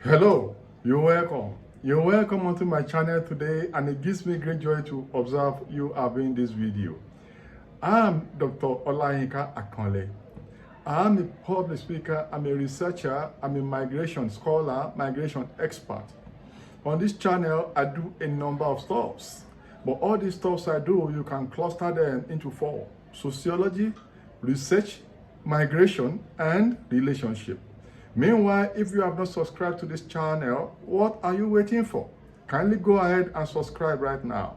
Hello, you're welcome. You're welcome onto my channel today, and it gives me great joy to observe you are viewing this video. I'm Dr. Olayinka Akanle. I'm a public speaker, I'm a researcher, I'm a migration scholar, migration expert. On this channel, I do a number of stuffs, but all these stuffs I do, you can cluster them into four: sociology, research, migration, and relationship. Meanwhile, if you have not subscribed to this channel, what are you waiting for? Kindly go ahead and subscribe right now.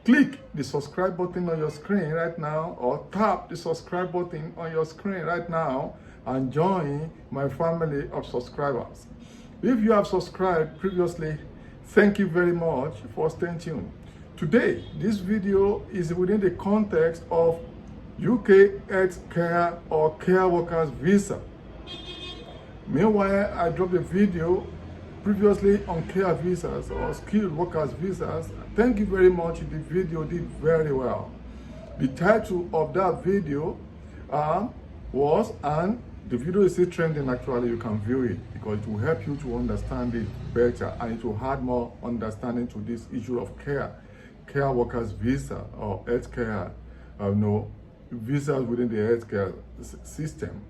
Click the subscribe button on your screen right now, or tap the subscribe button on your screen right now and join my family of subscribers. If you have subscribed previously, thank you very much for staying tuned. Today, this video is within the context of UK health care or care workers visa. Meanwhile, I dropped a video previously on care visas or skilled workers visas. Thank you very much. The video did very well. The title of that video was, and the video is still trending actually, you can view it because it will help you to understand it better, and it will add more understanding to this issue of care workers visa or healthcare, visas within the healthcare system.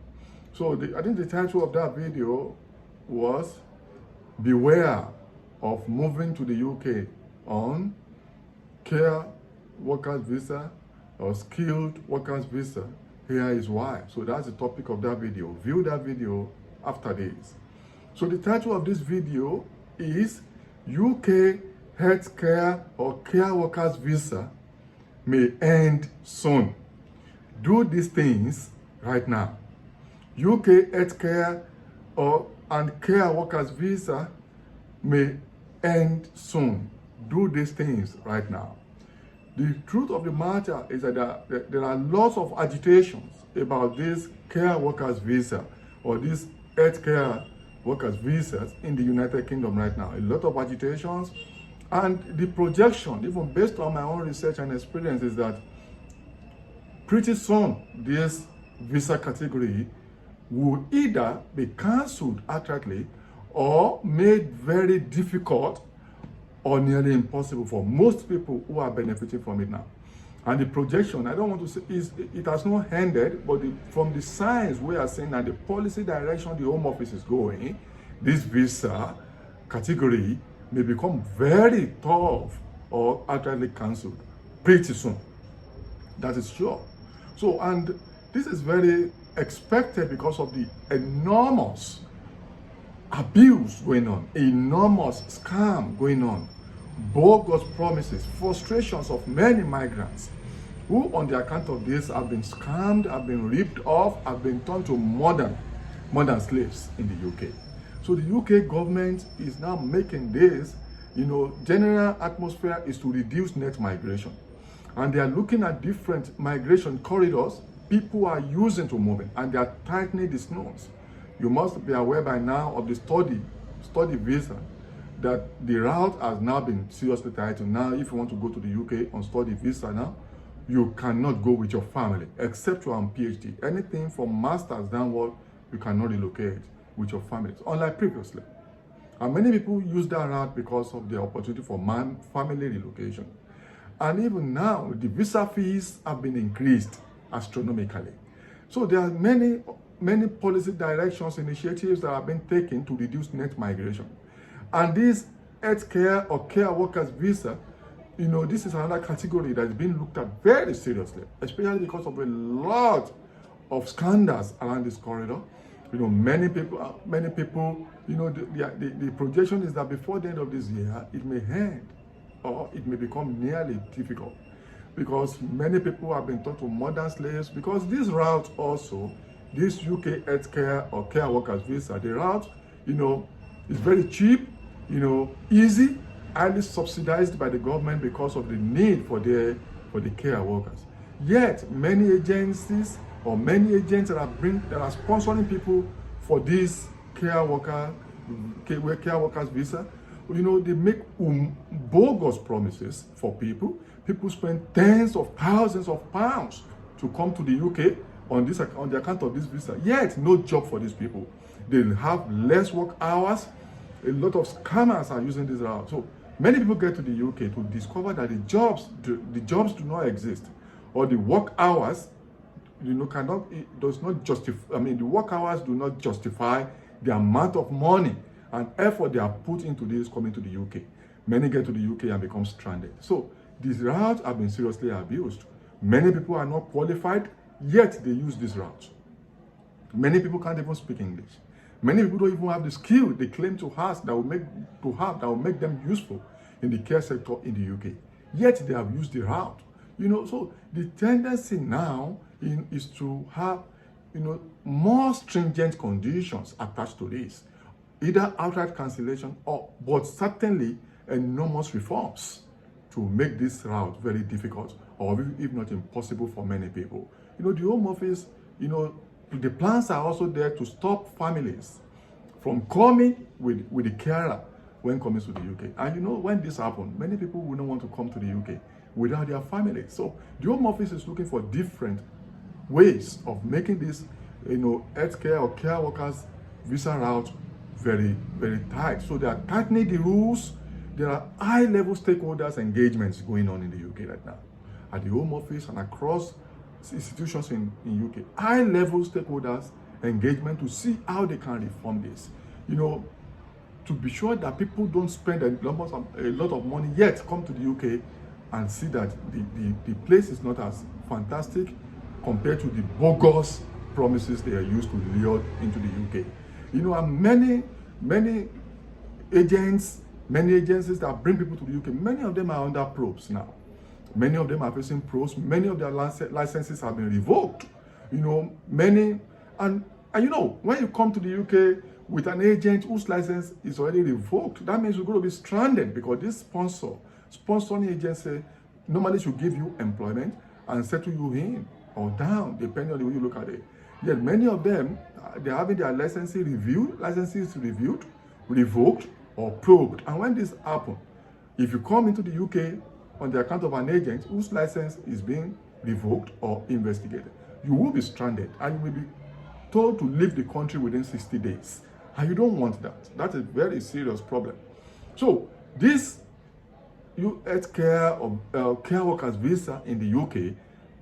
So I think the title of that video was Beware of Moving to the UK on Care Workers Visa or Skilled Workers Visa. Here is why. So that's the topic of that video. View that video after this. So the title of this video is UK Healthcare or Care Workers Visa may end soon. Do these things right now. UK healthcare and care workers visa may end soon. Do these things right now. The truth of the matter is that there are lots of agitations about this care workers visa or these healthcare workers visas in the United Kingdom right now. A lot of agitations, and the projection, even based on my own research and experience, is that pretty soon this visa category will either be cancelled outrightly or made very difficult or nearly impossible for most people who are benefiting from it now. And the projection, I don't want to say, it has not ended, but from the signs we are seeing and the policy direction the Home Office is going, this visa category may become very tough or outrightly cancelled pretty soon. That is sure. So, and this is very expected because of the enormous abuse going on, enormous scam going on, bogus promises, frustrations of many migrants who on the account of this have been scammed, have been ripped off, have been turned to modern slaves in the UK. So the UK government is now making this, general atmosphere is to reduce net migration. And they are looking at different migration corridors people are using to move in, and they are tightening the snows. You must be aware by now of the study visa, that the route has now been seriously tightened. Now, if you want to go to the UK on study visa now, you cannot go with your family, except you are on PhD. Anything from masters downward, you cannot relocate with your family, unlike previously. And many people use that route because of the opportunity for family relocation. And even now, the visa fees have been increased astronomically. So there are many policy directions, initiatives that have been taken to reduce net migration. And this healthcare or care workers visa, this is another category that is being looked at very seriously, especially because of a lot of scandals around this corridor. Many people, the projection is that before the end of this year, it may end or it may become nearly difficult, because many people have been turned to modern slaves. Because this route also, this UK healthcare or care workers visa, the route, is very cheap, easy, highly subsidized by the government because of the need for the care workers. Yet, many agencies or many agents that are sponsoring people for this care workers visa, they make bogus promises for people. People spend tens of thousands of pounds to come to the UK on the account of this visa. Yet, no job for these people. They'll have less work hours, A lot of scammers are using this route. So many people get to the UK to discover that the jobs do not exist, or the work hours, does not justify. I mean, the work hours do not justify the amount of money and effort they have put into this coming to the UK. Many get to the UK and become stranded. So these routes have been seriously abused. Many people are not qualified, yet they use this route. Many people can't even speak English. Many people don't even have the skill they claim to have that will make them useful in the care sector in the UK. Yet they have used the route. So the tendency now is to have more stringent conditions attached to this, either outright cancellation but certainly enormous reforms to make this route very difficult, or if not impossible, for many people. The Home Office, the plans are also there to stop families from coming with the carer when coming to the UK. And when this happens, many people will not want to come to the UK without their families. So the Home Office is looking for different ways of making this, healthcare or care workers visa route very, very tight. So they are tightening the rules. There are high-level stakeholders engagements going on in the UK right now, at the Home Office and across institutions in UK. High-level stakeholders engagement to see how they can reform this. To be sure that people don't spend a lot of money yet come to the UK and see that the place is not as fantastic compared to the bogus promises they are used to lure into the UK. And many agencies that bring people to the UK, many of them are under probes now. Many of them are facing probes. Many of their licenses have been revoked. When you come to the UK with an agent whose license is already revoked, that means you're going to be stranded, because this sponsoring agency normally should give you employment and settle you in or down, depending on the way you look at it. Yet many of them, they're having their licenses reviewed, revoked, or probed. And when this happens, if you come into the UK on the account of an agent whose license is being revoked or investigated, you will be stranded and you will be told to leave the country within 60 days. And you don't want that. That's a very serious problem. So this healthcare or care workers visa in the UK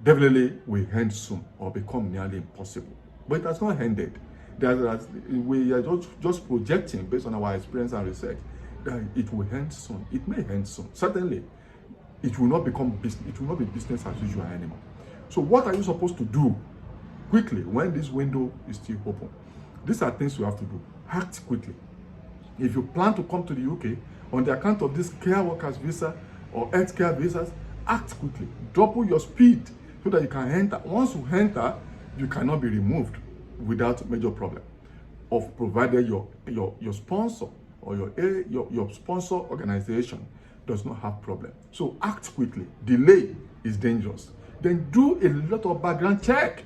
definitely will end soon or become nearly impossible. But it has not ended. We are just projecting based on our experience and research that it will end soon. It may end soon. Certainly, it will not become business. It will not be business as usual anymore. So what are you supposed to do quickly when this window is still open? These are things you have to do. Act quickly. If you plan to come to the UK on the account of this care workers visa or healthcare visas, act quickly. Double your speed so that you can enter. Once you enter, you cannot be removed without major problem, of provided your sponsor or your sponsor organization does not have problem. So act quickly. Delay is dangerous. Then do a lot of background check.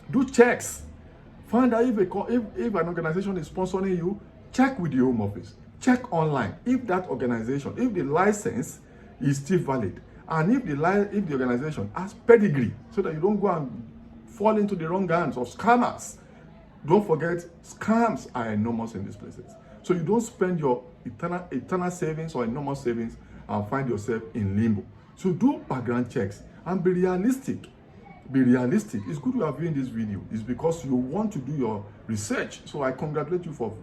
Do checks. Find out if an organization is sponsoring you, check with the Home Office. Check online if that organization, if the license is still valid, and if the organization has pedigree, so that you don't go and fall into the wrong hands of scammers. Don't forget, scams are enormous in these places. So you don't spend your eternal savings or enormous savings and find yourself in limbo. So do background checks and be realistic. Be realistic. It's good you are viewing this video. It's because you want to do your research. So I congratulate you for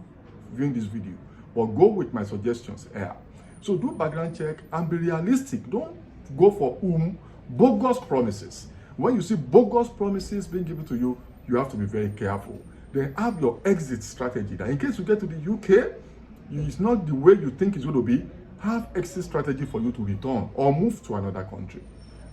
viewing this video. But go with my suggestions here. So do background check and be realistic. Don't go for bogus promises. When you see bogus promises being given to you, you have to be very careful. Then have your exit strategy. That in case you get to the UK, it's not the way you think it's going to be. Have exit strategy for you to return or move to another country.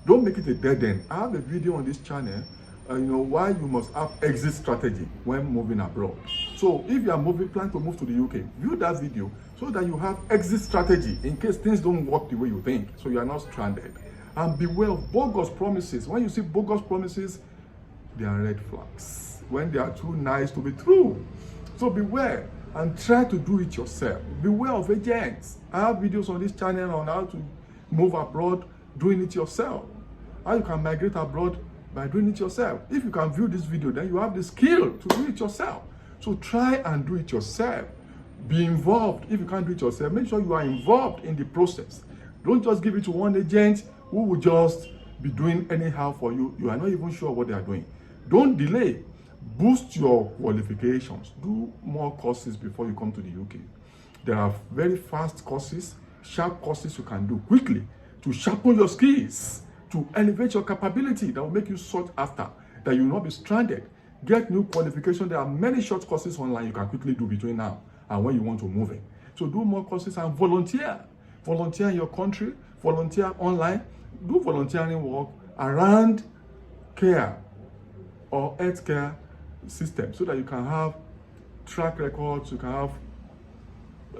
Don't make it a dead end. I have a video on this channel, why you must have exit strategy when moving abroad. So if you are plan to move to the UK, view that video so that you have exit strategy in case things don't work the way you think, so you are not stranded. And beware of bogus promises. When you see bogus promises, they are red flags. When they are too nice to be true. So beware and try to do it yourself. Beware of agents. I have videos on this channel on how to move abroad, doing it yourself. How you can migrate abroad by doing it yourself. If you can view this video, then you have the skill to do it yourself. So try and do it yourself. Be involved. If you can't do it yourself, make sure you are involved in the process. Don't just give it to one agent who will just be doing anyhow for you. You are not even sure what they are doing. Don't delay. Boost your qualifications. Do more courses before you come to the UK. There are very fast courses, sharp courses you can do quickly to sharpen your skills, to elevate your capability that will make you sought after, that you will not be stranded. Get new qualification. There are many short courses online you can quickly do between now and when you want to move in. So do more courses and volunteer. Volunteer in your country, volunteer online, do volunteering work around care or healthcare system so that you can have track records, you can have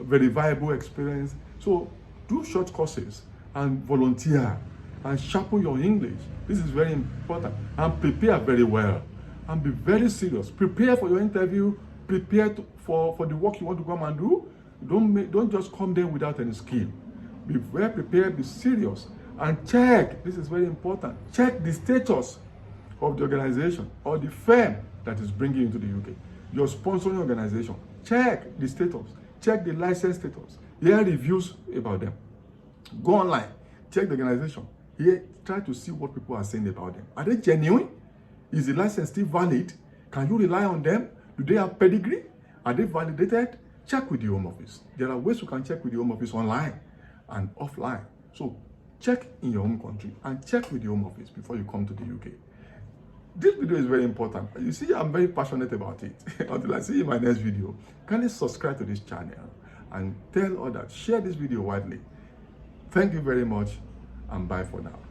very viable experience. So do short courses and volunteer and sharpen your English. This is very important. And prepare very well and be very serious. Prepare for your interview, prepare for the work you want to come and do. Don't just come there without any skill. Be very prepared, be serious, and check, this is very important, check the status of the organization or the firm that is bringing you into the UK. Your sponsoring organization, check the status, check the license status, hear reviews about them. Go online, check the organization, try to see what people are saying about them. Are they genuine? Is the license still valid? Can you rely on them? Do they have pedigree? Are they validated? Check with the Home Office. There are ways you can check with the Home Office online and offline. So check in your home country and check with the Home Office before you come to the UK. This video is very important. You see, I'm very passionate about it. Until I see you in my next video, kindly subscribe to this channel and tell others, share this video widely. Thank you very much and bye for now.